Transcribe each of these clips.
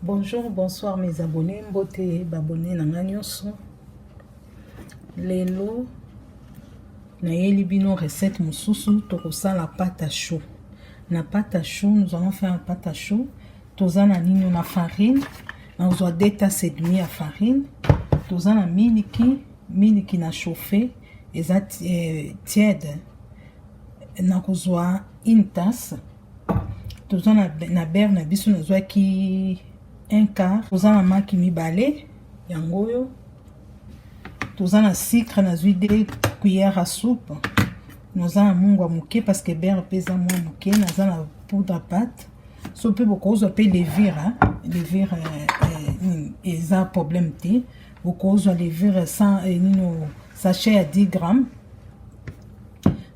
Bonjour, bonsoir mes abonnés, mbote babonné na nyonso. Lelo na yeli bino recette mususu tokosa la pâte à choux. Na pâte à choux, nous allons faire la pâte à choux. Tozana nino na farine, na ozo 2 tasses et demi à farine. Tozana miliki na chauffé, eza tiède. Na kozwa une tasse. Tozana na beurre na biso na zwa ki 1/4. Tozana maki mibale yangoyo. Tozana sucre na zwi 2 cuillères à soupe. Nozana mungwa muke parce que beurre pesa mwa muke. Nazana poudre à pâte. So pe bokozwa pe levure, levure eza problème te. Bokozwa levure sans nino sachet à 10 grammes.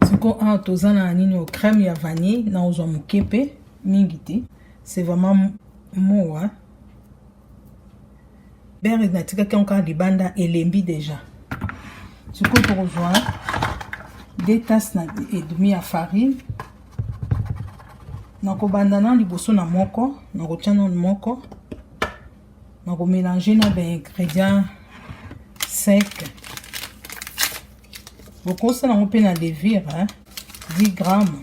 Siko a tozana nino crème ya vanille na ozwa muke pe mingi te. C'est vraiment moa. Beurre na tika ki encore libanda elembi déjà. Siko tokozwa 2 tasses et demi à farine. Nako bandana liboso na moko, nako tiana moko. Nako mélanger na ben ingrédients secs. Boko ça na pe na levure, 10 grammes.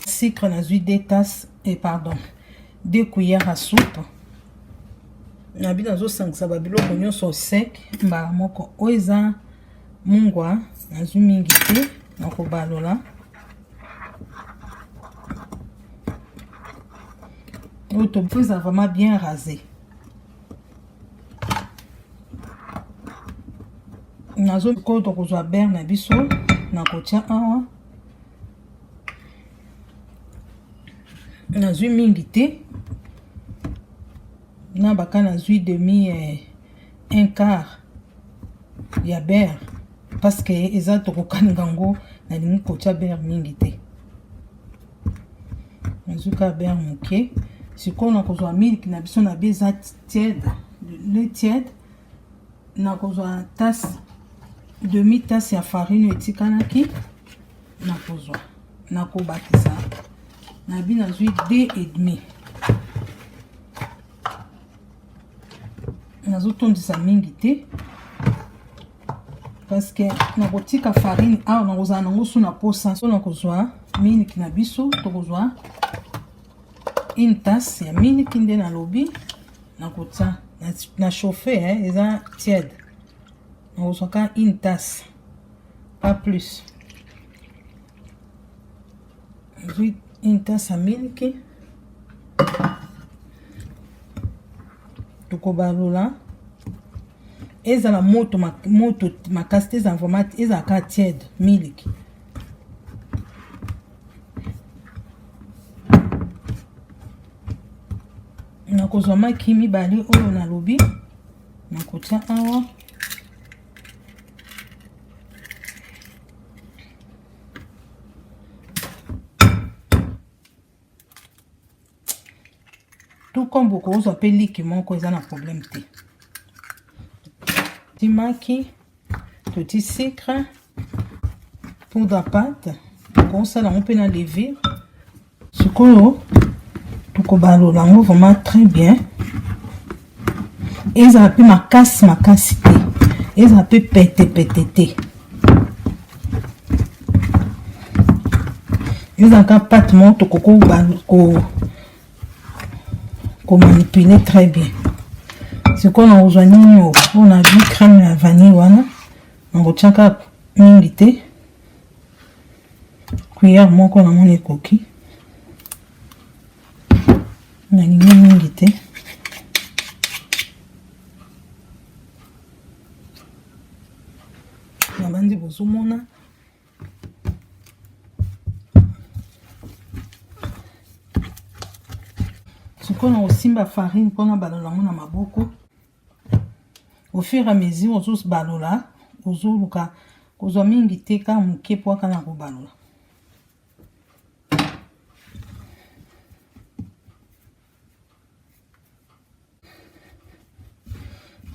Sucre na 2 tasses et pardon, 2 cuillères à soupe. Na bi nazo sangisa babiloko nyonso sec mbala moko oeza mungwa na zwi mingi te nako balola. Votre prise a vraiment bien rasé. Nazo ko to kozwa beurre na biso na kotia awa. Na zwi mingi te. Na baka na zwi demi 1/4 ya beurre parce que eza to kokaninga ngo na lingi kotia beurre mingi te. Nazuka beurre muke. Siko na kozwa milk na biso na beza tiède, le tiède. Na kozwa tasse, demi tasse ya farine etikanaki. Na kozwa, na kobatisa. Na bi na zwi 2 et demi. Nazo tondisa mingi te. Parce que na kotika farine awa na kozwa nango su na posa. So na kozwa milk na biso, to kozwa une tasse ya milk nde na lobi na kotia na chauffer eza tiède. Na kozwaka une tasse, pas plus. Une tasse ya milk. Tokobalola. Ezala moto makasi te eza vraiment ezalaka tiède milk. Na kozwa maki mibale oyo na lobi na kotia awa. Tout comme beaucoup ozwa pe liki moko eza na problème te. Timaki, toti sucre, poudre à pâte, kosala ngo pe na levure. Sikoyo tokobalola ngo vraiment très bien. Ezala pe makasi te. Ezala pe pete te. Ezala ka pâte mo tokoko ko manipuler très bien. C'est qu'on a besoin nino, on a vu crème à vanille wana. On retient ka mingi te. Cuillère moko na mon ekoki. Na mingi te. Na bandi bozomona. Siko na osimba farine pona balola ngo na maboko. Au fur et à mesure ozo balola, ozo luka kozwa mingi te ka muke po kana ko balola.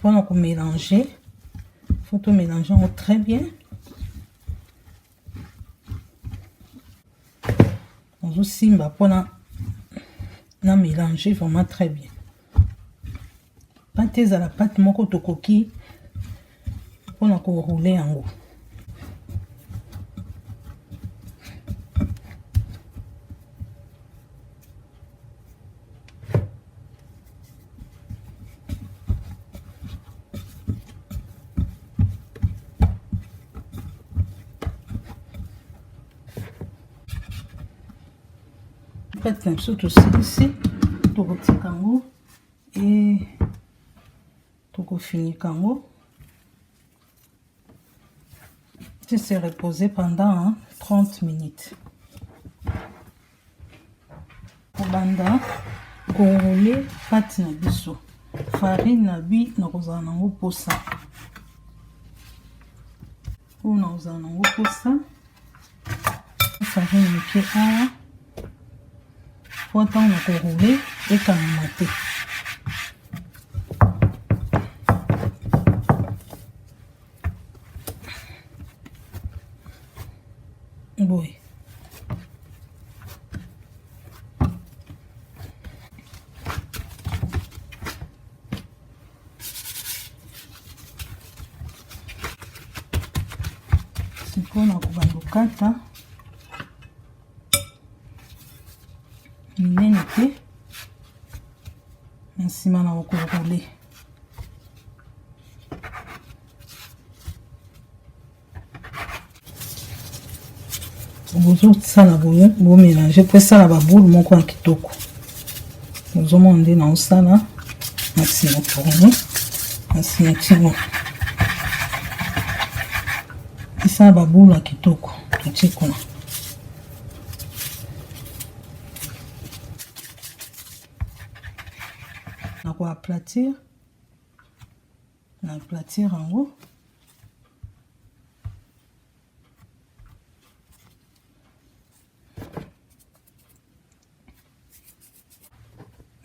Pona ko mélanger, faut tout mélanger très bien. Ozo simba pona na mélanger vraiment très bien. Pâte à la pâte moko tokoki on a rouler en haut. Pâte comme ça tout ici, tout petit kango et tout fini kango. Tu se reposer pendant 30 minutes. Pour banda, rouler pâte na biso. Farine na bi na kozala nango posa. Ou na kozala nango posa. Farine moke awa. Po ntango na korouler ekangama te. Boye. Sikoyo na kobanda kokata minene te na nsima na kokoule. Bozosala boye bomélange po esala baboule moko ya kitoko. Bozomona nde naosala na nsima tourne na nsima ntingo esala baboule ya kitoko totie kuna. Na koaplatir yango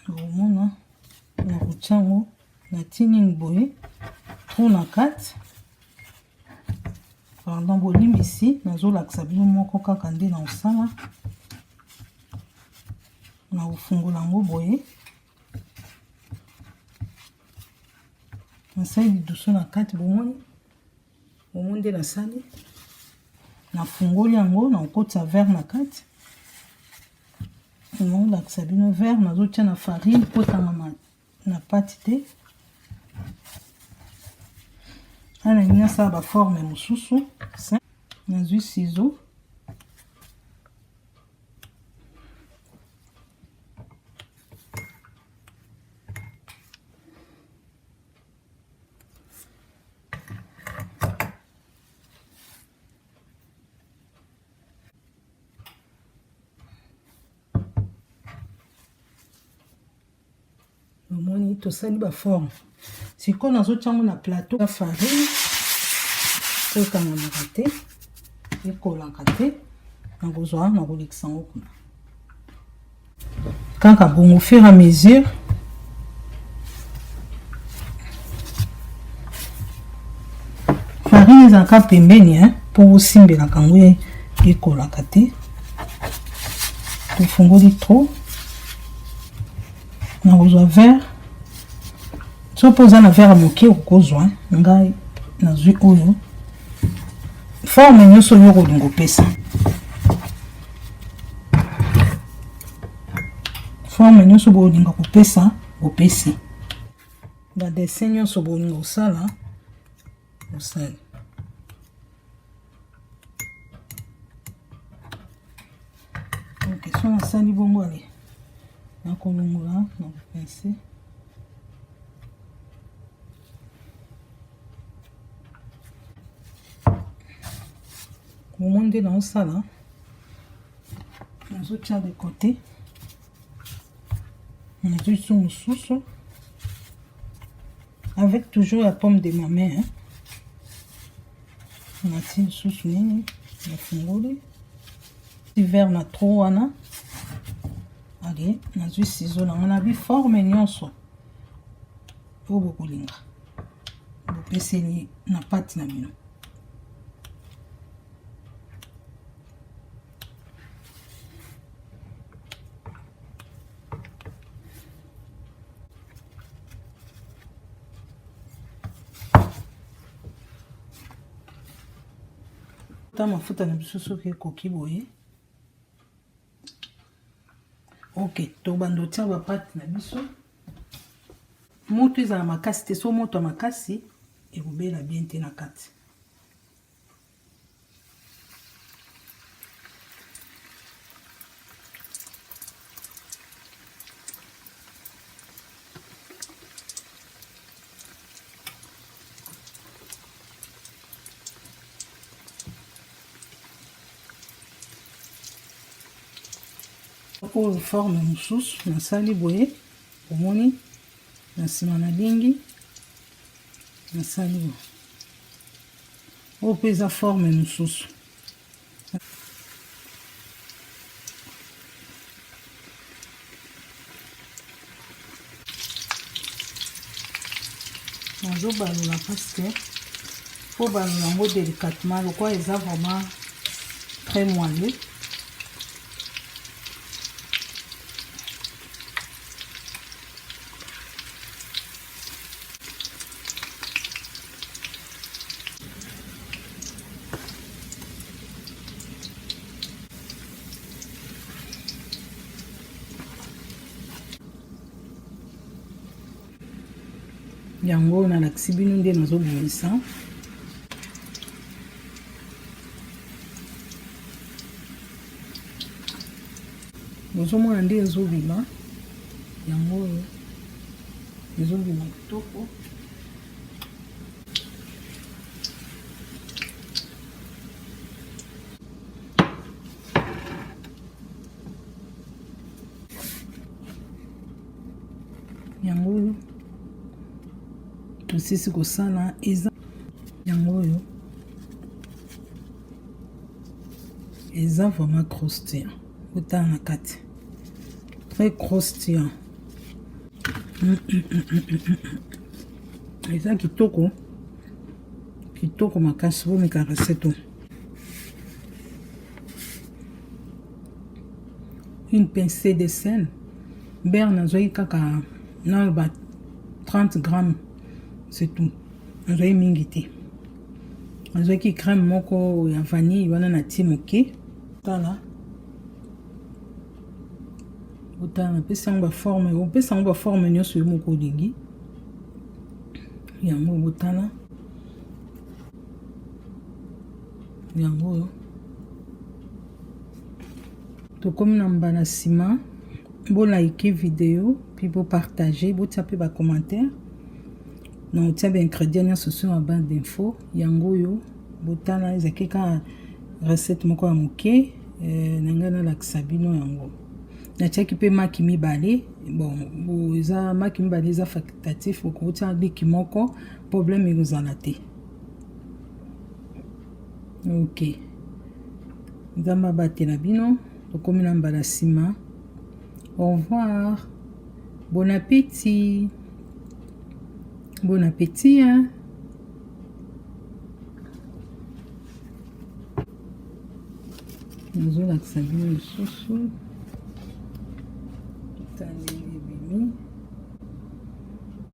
omona na kotia yango na tini boye trou na kati pendant bolimbisi nazolakisa bino moko kaka nde na osala na kofungola yango boye nasali lidusu na kati bomoni nde nasali nafungoli yango na kokotisa verre na kati naolakisa bino verre nazotia na farine po etangama na pati te. Ana nalingi nasala baforme mosusu nazwi ciseau omoni tosali baforme. Sikoyo nazotia yango na plateau ya farine po ekangamaka te ekolaka te na kozwa na kolekisa yango kuna kaka bongo fur et à mesure. Farine ezalaka pembeni mpo kosimbelaka yango ekolaka te. Tofungoli trop na kozwa verre so mpo oza na verre moke okozwa ngai nazwi oyo forme nyonso oyo kolinga opesa. Forme nyonso bolinga kopesa opesi. Badessin nyonso bolinga osala osali. Ok, so nasali bongo ale nakolongola na kopince. Moment nde naosala nazotia de côté nazotia mosusu avec toujours la pomme de ma main natia lisusu nini nafungoli verre na tro wana ale nazwi ciseau nango na biforme nyonso po bokolinga bopeseli na pati na bino. ta mafuta na biso soki ekoki boye. Ok, tobanda tia bapate na biso. Moto ezala makasi te, so moto ya makasi ekobela bien te na kati. Oyo forme mosusu nasali boye omoni na nsima na lingi nasali boye. Oyo mpe eza forme mosusu. nazobalola parce que faut balola yango délicatement lokwa eza vraiment très moelleux. Yango nalakisi bino nde nazobimisa. Bozomona nde ezobima yango oyo ezobima kitoko. Yango oyo tosisi kosala eza yango oyo eza vraiment croustillant. Otala na kati très croustillant. Eza kitoko kitoko makasi. Bomeka recette une pincée de sel. Beurre nazwaki kaka naloba 30 grammes. C'est tout. Nazwaki mingi te. Nazwaki crème moko ya vanille wana na tie moke. Tala otala napesi yango baforme, opesa yango baforme nyonso yo moko olingi yango. Botala yango oyo tokomi na mbala nsima. Bolike video puis bopartage, botia mpe bacommentaire na otia baingrédient nyonso so na barre d'info. Yango oyo botala ezalaki kaka recette moko ya moke na ngai nalakisa bino yango. Natiaki mpe maki mibale. Bon eza maki mibale eza facultatif, okotia liki moko problème ekozala te. Ok, nzambe abatela bino. Tokomi na mbala nsima. Au revoir. Bon appétit. Bon appétit, hein. Nous allons la sauce.